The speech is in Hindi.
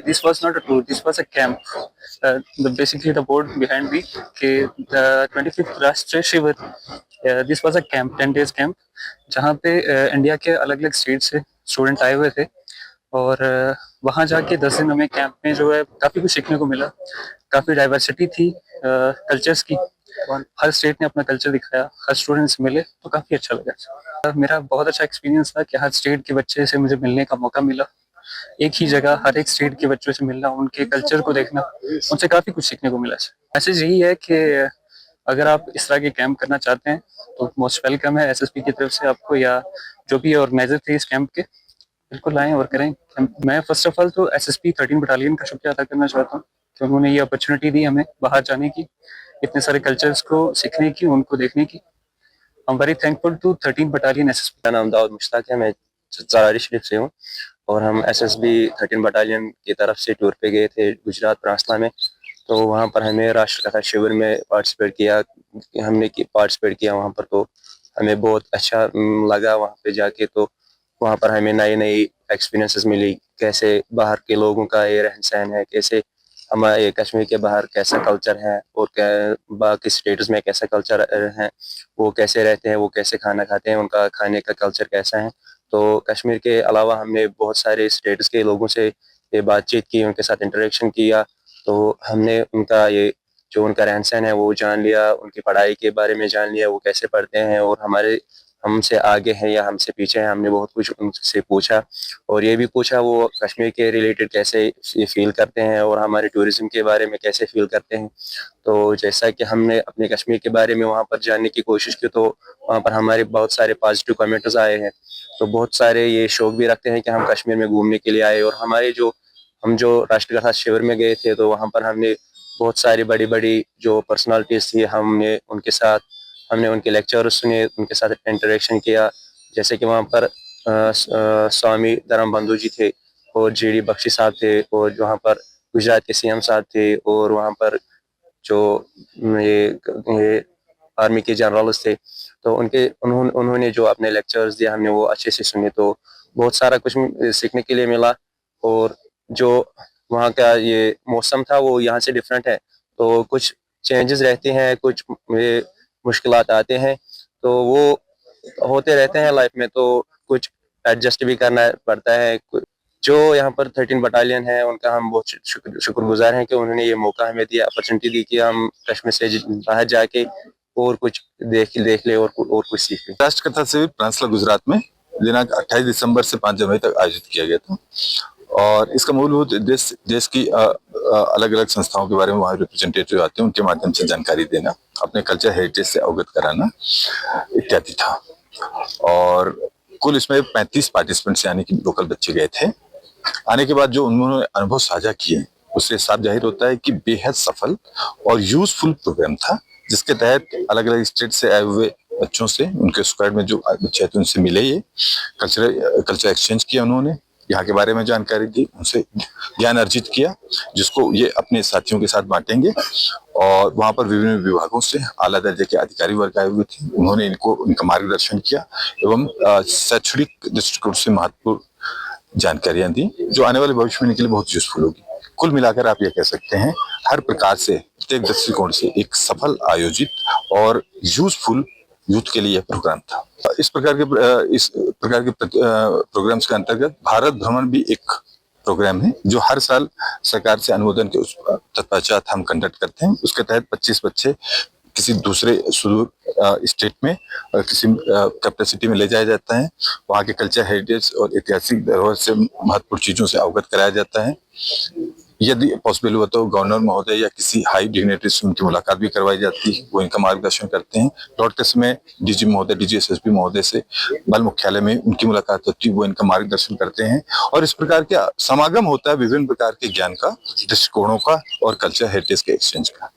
this was not a tour, this was a camp. Basically the board behind me the 25th राष्ट्रीय शिविर, this was a camp, 10 days camp, जहाँ पे इंडिया के अलग अलग स्टेट से स्टूडेंट आए हुए थे। और वहाँ जाके 10 दिन हमें कैंप में जो है काफ़ी कुछ सीखने को मिला। काफ़ी डाइवर्सिटी थी कल्चर्स की, हर स्टेट ने अपना कल्चर दिखाया, हर स्टूडेंट से मिले तो काफ़ी अच्छा लगा। मेरा बहुत अच्छा एक्सपीरियंस था कि हर स्टेट के बच्चे से मुझे मिलने का मौका मिला। एक ही जगह हर एक स्टेट के बच्चों से मिलना, उनके कल्चर को देखना, उनसे काफ़ी कुछ सीखने को मिला। मैसेज यही है कि अगर आप इस तरह के कैंप करना चाहते हैं तो मोस्ट वेलकम है एसएसपी की तरफ से आपको, या जो भी ऑर्गेनाइजर थे इस कैंप के, बिल्कुल आएँ और करें। मैं फर्स्ट ऑफ ऑल तो एसएसपी 13 बटालियन का शुक्रिया अदा करना चाहता हूँ कि उन्होंने ये अपॉर्चुनिटी दी हमें बाहर जाने की, इतने सारे कल्चर्स को सीखने की, उनको देखने की। I am very thankful to 13 battalion SSP. मेरा नाम दाऊद मुश्ताक है, मैं चरारी शरीफ से हूँ और हम एसएसबी 13 बटालियन की तरफ से टूर पे गए थे गुजरात प्रांतला में। तो वहाँ पर हमें राष्ट्रकथा शिविर में पार्टिसिपेट किया वहाँ पर। तो हमें बहुत अच्छा लगा वहाँ पे जाके। तो वहाँ पर हमें नई नई एक्सपीरियंसेस मिली, कैसे बाहर के लोगों का ये रहन सहन है, कैसे हमारे कश्मीर के बाहर कैसा कल्चर है और क्या बाकी स्टेट्स में कैसा कल्चर है, वो कैसे रहते हैं, वो कैसे खाना खाते हैं, उनका खाने का कल्चर कैसा है। तो कश्मीर के अलावा हमने बहुत सारे स्टेट्स के लोगों से ये बातचीत की, उनके साथ इंटरेक्शन किया। तो हमने उनका ये जो उनका रहन सहन है वो जान लिया, उनकी पढ़ाई के बारे में जान लिया, वो कैसे पढ़ते हैं और हमसे आगे हैं या हमसे पीछे हैं। हमने बहुत कुछ उनसे पूछा और ये भी पूछा वो कश्मीर के रिलेटेड कैसे ये फील करते हैं और हमारे टूरिज्म के बारे में कैसे फील करते हैं। तो जैसा कि हमने अपने कश्मीर के बारे में वहाँ पर जानने की कोशिश की, तो वहाँ पर हमारे बहुत सारे पॉजिटिव कमेंट्स आए हैं। तो बहुत सारे ये शौक भी रखते हैं कि हम कश्मीर में घूमने के लिए आए। और हम जो राष्ट्रकथा शिविर में गए थे तो वहाँ पर हमने बहुत सारी बड़ी बड़ी जो पर्सनालिटीज थी, हमने उनके लेक्चर सुने, उनके साथ इंटरेक्शन किया। जैसे कि वहाँ पर स्वामी धर्म बंधु जी थे और जीडी बख्शी साहब थे और वहाँ पर गुजरात के सीएम साहब थे और वहाँ पर जो ये आर्मी के जनरल्स थे। तो उन्होंने जो अपने लेक्चर्स दिए हमने वो अच्छे से सुने। तो बहुत सारा कुछ सीखने के लिए मिला। और जो वहाँ का ये मौसम था वो यहाँ से डिफरेंट है, तो कुछ चेंजेस रहते हैं, कुछ मुश्किलात आते हैं, तो वो होते रहते हैं लाइफ में। तो कुछ एडजस्ट भी करना पड़ता है। जो यहाँ पर 13 बटालियन है उनका हम बहुत शुक्रगुजार हैं कि उन्होंने ये मौका हमें दिया, अपॉर्चुनिटी दी कि हम कश्मीर से बाहर जाके और कुछ देख ले और कुछ सीख ले। राष्ट्रकथा शिविर प्रांतला गुजरात में दिनांक 28 दिसंबर से 5 जनवरी तक आयोजित किया गया था। और इसका मूलभूत देश की अलग अलग संस्थाओं के बारे में वहाँ रिप्रेजेंटेटिव आते हैं, उनके माध्यम से जानकारी देना, अपने कल्चर हेरिटेज से अवगत कराना इत्यादि था। और कुल इसमें 35 पार्टिसिपेंट्स यानी कि लोकल बच्चे गए थे। आने के बाद जो उन्होंने अनुभव साझा किए उससे साफ जाहिर होता है कि बेहद सफल और यूजफुल प्रोग्राम था, जिसके तहत अलग अलग स्टेट से आए हुए बच्चों से, उनके स्क्वाड में जो बच्चे थे उनसे मिले, ये कल्चर एक्सचेंज किया, उन्होंने यहाँ के बारे में जानकारी दी, उनसे ज्ञान अर्जित किया, जिसको ये अपने साथियों के साथ बांटेंगे। और वहाँ पर विभिन्न विभागों से आला दर्जे के अधिकारी वर्ग आए हुए थे, उन्होंने इनका मार्गदर्शन किया एवं शैक्षणिक दृष्टिकोण से महत्वपूर्ण जानकारियां दी, जो आने वाले भविष्य में इनके लिए बहुत यूजफुल होगी। कुल मिलाकर आप ये कह सकते हैं हर प्रकार से, प्रत्येक दृष्टिकोण से एक सफल, आयोजित और यूजफुल यूथ के लिए यह प्रोग्राम था। इस प्रकार के प्रोग्राम्स के अंतर्गत भारत भ्रमण भी एक प्रोग्राम है जो हर साल सरकार से अनुमोदन के तत्पश्चात हम कंडक्ट करते हैं। उसके तहत 25 बच्चे किसी दूसरे सुदूर स्टेट में किसी कैपिटल सिटी में ले जाया जाता है। वहाँ के कल्चर हेरिटेज और ऐतिहासिक धरोहर से महत्वपूर्ण चीजों से अवगत कराया जाता है। यदि पॉसिबल हुआ तो गवर्नर महोदय या किसी हाई डिग्नेटरी से उनकी मुलाकात भी करवाई जाती है, वो इनका मार्गदर्शन करते हैं। लौटते समय डीजी महोदय, डीजी एसएसपी महोदय से बल मुख्यालय में उनकी मुलाकात होती है, वो इनका मार्गदर्शन करते हैं। और इस प्रकार के समागम होता है विभिन्न प्रकार के ज्ञान का, दृष्टिकोणों का और कल्चर हेरिटेज के एक्सचेंज का।